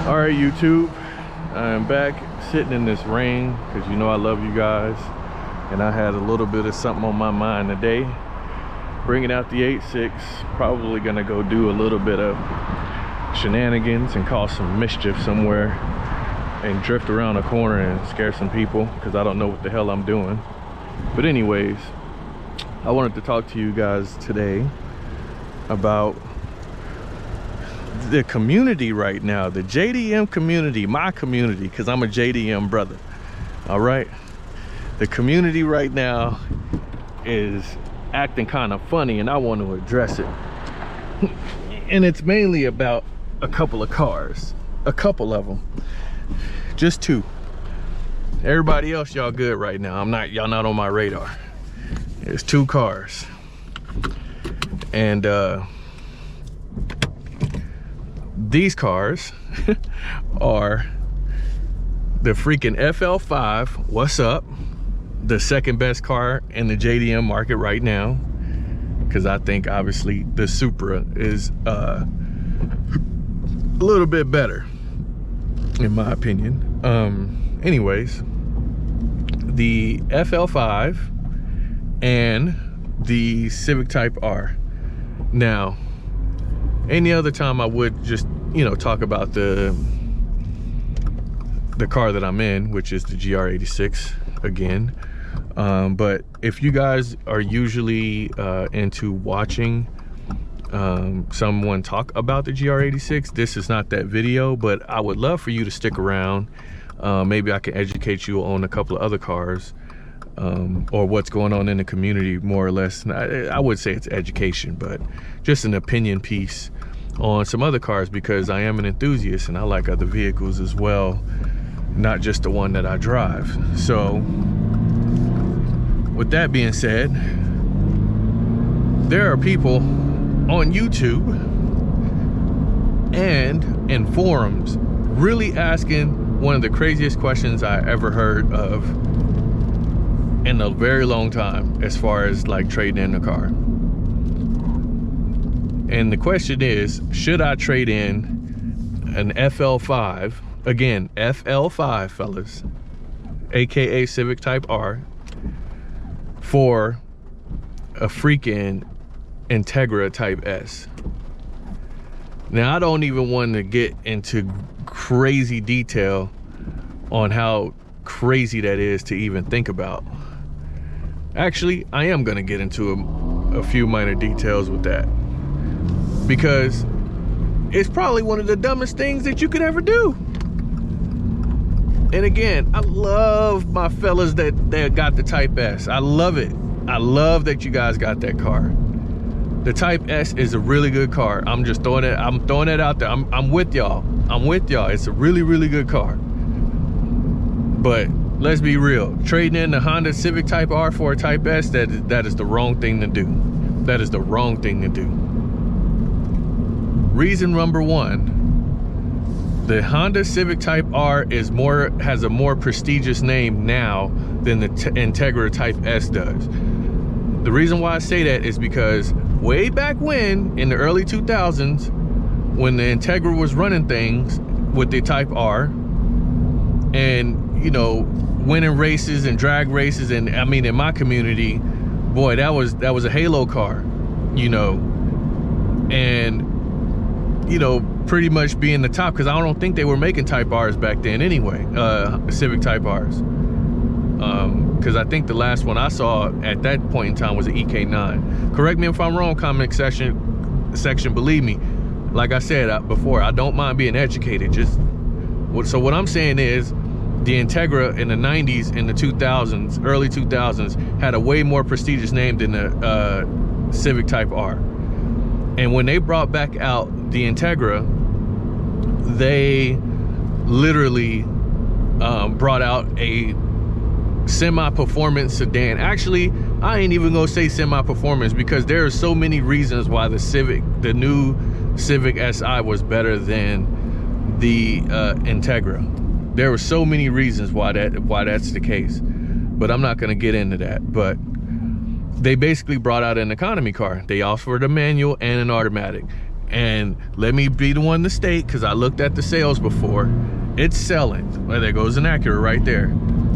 All right, YouTube, I'm back sitting in this rain because you know I love you guys, and I had a little bit of something on my mind today. Bringing out the 8.6, probably gonna go do a little bit of shenanigans and cause some mischief somewhere and drift around a corner and scare some people because I don't know what the hell I'm doing. But anyways, I wanted to talk to you guys today about the community right now, the JDM community, my community, because I'm a JDM brother. All right, the community right now is acting kind of funny, and I want to address it. And it's mainly about a couple of cars, a couple of them, just two. Everybody else, y'all good right now. Y'all not on my radar. There's two cars, and these cars are the freaking FL5. What's up? The second best car in the JDM market right now, because I think obviously the Supra is a little bit better in my opinion. Anyways, the FL5 and the Civic Type R. Now, any other time I would just, you know, talk about the car that I'm in, which is the GR86 again. But if you guys are usually into watching someone talk about the GR86, this is not that video, but I would love for you to stick around. Maybe I can educate you on a couple of other cars, or what's going on in the community, more or less. I would say it's education, but just an opinion piece on some other cars, because I am an enthusiast and I like other vehicles as well, not just the one that I drive. So with that being said, there are people on YouTube and in forums really asking one of the craziest questions I ever heard of in a very long time, as far as like trading in a car. And the question is, should I trade in an FL5, again, FL5 fellas, AKA Civic Type R, for a freaking Acura Type S? Now, I don't even want to get into crazy detail on how crazy that is to even think about. Actually, I am going to get into a few minor details with that, because it's probably one of the dumbest things that you could ever do. And again, I love my fellas that got the Type S. I love it. I love that you guys got that car. The Type S is a really good car. I'm just throwing it, I'm throwing it out there. I'm with y'all. I'm with y'all. It's a really, really good car. But let's be real. Trading in the Honda Civic Type R for a Type S, that is the wrong thing to do. That is the wrong thing to do. Reason number one, the Honda Civic Type R has a more prestigious name now than the Acura Type S does. The reason why I say that is because way back when, in the early 2000s, when the Acura was running things with the Type R, and, you know, winning races and drag races, and I mean, in my community, boy, that was a halo car, you know, and, you know, pretty much being the top, because I don't think they were making Type R's back then anyway, Civic Type R's, because I think the last one I saw at that point in time was an EK9. Correct me if I'm wrong, comment section. Believe me, like I said before, I don't mind being educated. So what I'm saying is, the Acura in the 90s and the 2000s, early 2000s, had a way more prestigious name than the Civic Type R. And when they brought back out the Acura, they literally brought out a semi-performance sedan. Actually, I ain't even gonna say semi-performance, because there are so many reasons why the new Civic Si was better than the Acura. There were so many reasons why that's the case, but I'm not gonna get into that. But they basically brought out an economy car. They offered a manual and an automatic. And let me be the one to state, because I looked at the sales before, it's selling. Well, there goes an Acura right there.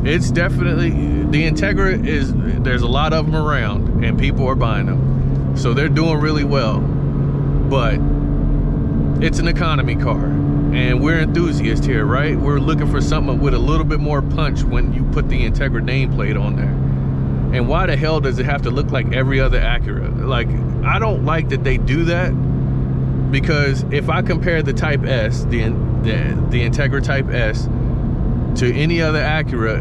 It's definitely, the Integra there's a lot of them around and people are buying them. So they're doing really well. But it's an economy car. And we're enthusiasts here, right? We're looking for something with a little bit more punch when you put the Integra nameplate on there. And why the hell does it have to look like every other Acura? Like, I don't like that they do that, because if I compare the Type S, the Acura Type S, to any other Acura,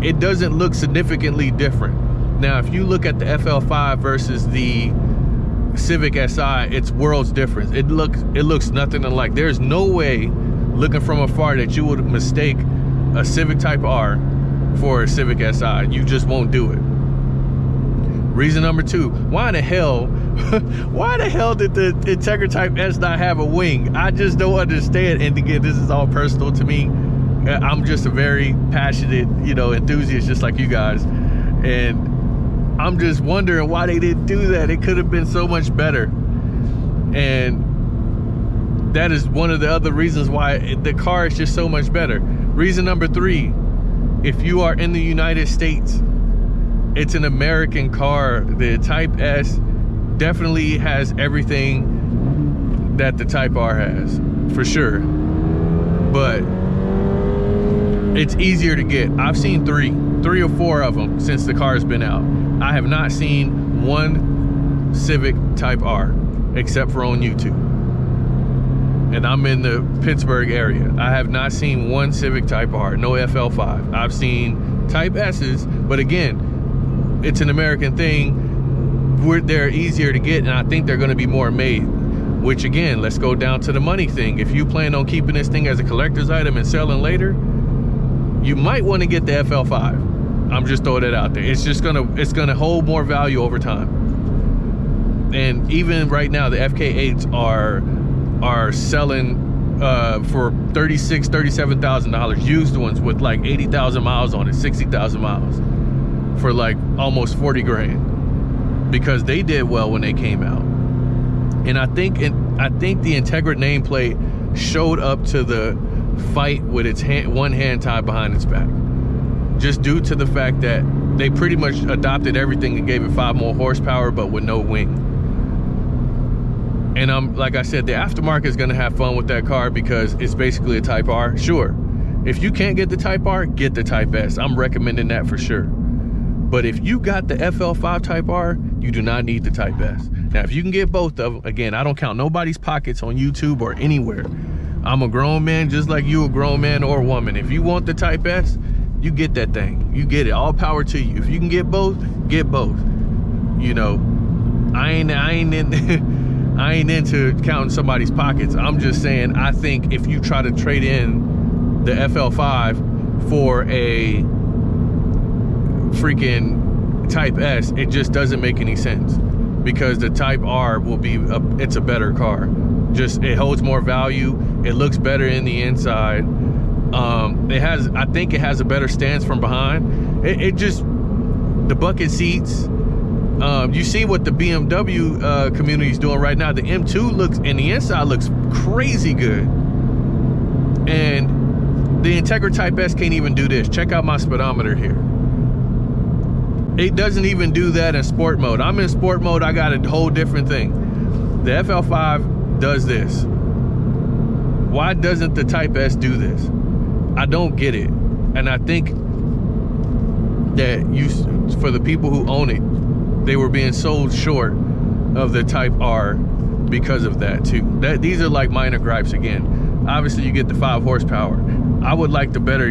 it doesn't look significantly different. Now, if you look at the FL5 versus the Civic Si, it's worlds difference. It looks nothing alike. There's no way, looking from afar, that you would mistake a Civic Type R for a Civic Si. You just won't do it. Reason number two, why the hell did the Acura Type S not have a wing? I just don't understand. And again, this is all personal to me. I'm just a very passionate, enthusiast, just like you guys. And I'm just wondering why they didn't do that. It could have been so much better. And that is one of the other reasons why the car is just so much better. Reason number three, if you are in the United States, it's an American car. The Type S definitely has everything that the Type R has, for sure. But it's easier to get. I've seen three or four of them since the car's been out. I have not seen one Civic Type R except for on YouTube. And I'm in the Pittsburgh area. I have not seen one Civic Type R, no FL5. I've seen Type S's, but again, it's an American thing. They're easier to get, and I think they're gonna be more made. Which again, let's go down to the money thing. If you plan on keeping this thing as a collector's item and selling later, you might want to get the FL5. I'm just throwing it out there. It's gonna hold more value over time. And even right now, the FK8s are selling for $36,000, $37,000. Used ones with like 80,000 miles on it, 60,000 miles, for like almost 40 grand, because they did well when they came out. And I think the Integra nameplate showed up to the fight with its one hand tied behind its back, just due to the fact that they pretty much adopted everything and gave it 5 more horsepower, but with no wing. And like I said, the aftermarket is going to have fun with that car because it's basically a Type R. Sure, if you can't get the Type R, get the Type S. I'm recommending that for sure. But if you got the FL5 Type R, you do not need the Type S. Now, if you can get both of them, again, I don't count nobody's pockets on YouTube or anywhere. I'm a grown man just like you, a grown man or woman. If you want the Type S, you get that thing. You get it. All power to you. If you can get both, get both. I ain't into counting somebody's pockets. I'm just saying, I think if you try to trade in the FL5 for a freaking Type S, it just doesn't make any sense, because the Type R will be it's a better car. It holds more value. It looks better in the inside. I think it has a better stance from behind. The bucket seats. You see what the BMW community is doing right now. The M2 looks, and the inside looks crazy good. And the Acura Type S can't even do this. Check out my speedometer here. It doesn't even do that in sport mode. I'm in sport mode, I got a whole different thing. The FL5 does this. Why doesn't the Type S do this? I don't get it. And I think that for the people who own it, they were being sold short of the Type R because of that too. These are like minor gripes. Again, obviously you get the 5 horsepower. I would like the better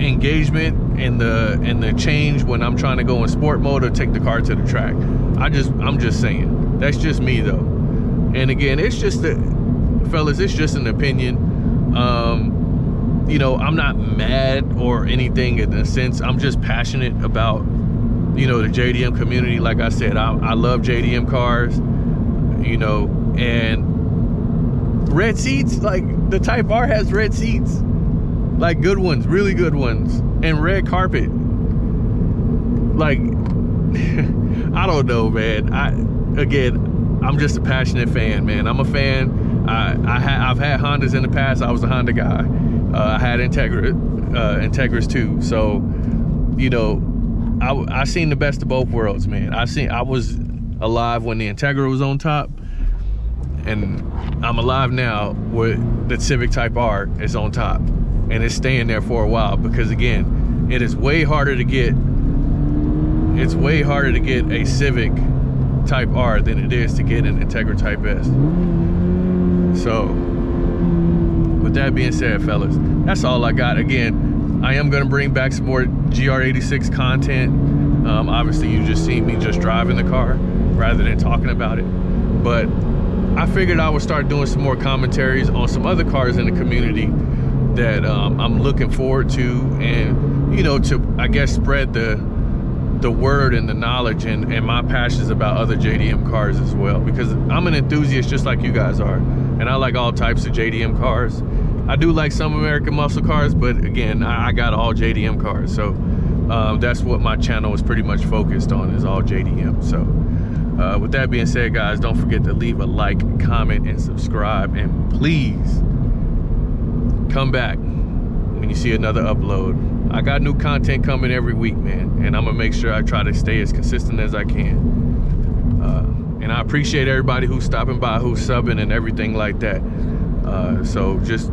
engagement and the change when I'm trying to go in sport mode or take the car to the track. I'm just saying, that's just me though. And again, it's just fellas, it's just an opinion. I'm not mad or anything in a sense. I'm just passionate about the JDM community. Like I said, I love JDM cars, and red seats. Like the Type R has red seats, like good ones, really good ones, and red carpet. Like I don't know, man. I'm just a passionate fan, man. I'm a fan. I've had Hondas in the past. I was a Honda guy. I had Integras too. So, you know, I seen the best of both worlds, man. I was alive when the Integra was on top, and I'm alive now with the Civic Type R is on top, and it's staying there for a while because, again, it is way harder to get. It's way harder to get a Civic Type R than it is to get an Acura Type S. So, with that being said, fellas, that's all I got. Again, I am gonna bring back some more GR86 content. Obviously, you just seen me just driving the car rather than talking about it. But I figured I would start doing some more commentaries on some other cars in the community that I'm looking forward to, and, you know, to, I guess, spread the word and the knowledge and my passions about other JDM cars as well, because I'm an enthusiast just like you guys are, and I like all types of JDM cars. I do like some American muscle cars, but again, I got all JDM cars, so that's what my channel is pretty much focused on, is all JDM. So with that being said, guys, don't forget to leave a like, comment, and subscribe, and please come back when you see another upload. I got new content coming every week, man, and I'm gonna make sure I try to stay as consistent as I can. And I appreciate everybody who's stopping by, who's subbing, and everything like that. So just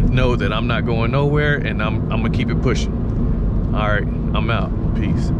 know that I'm not going nowhere, and I'm gonna keep it pushing. All right, I'm out. Peace.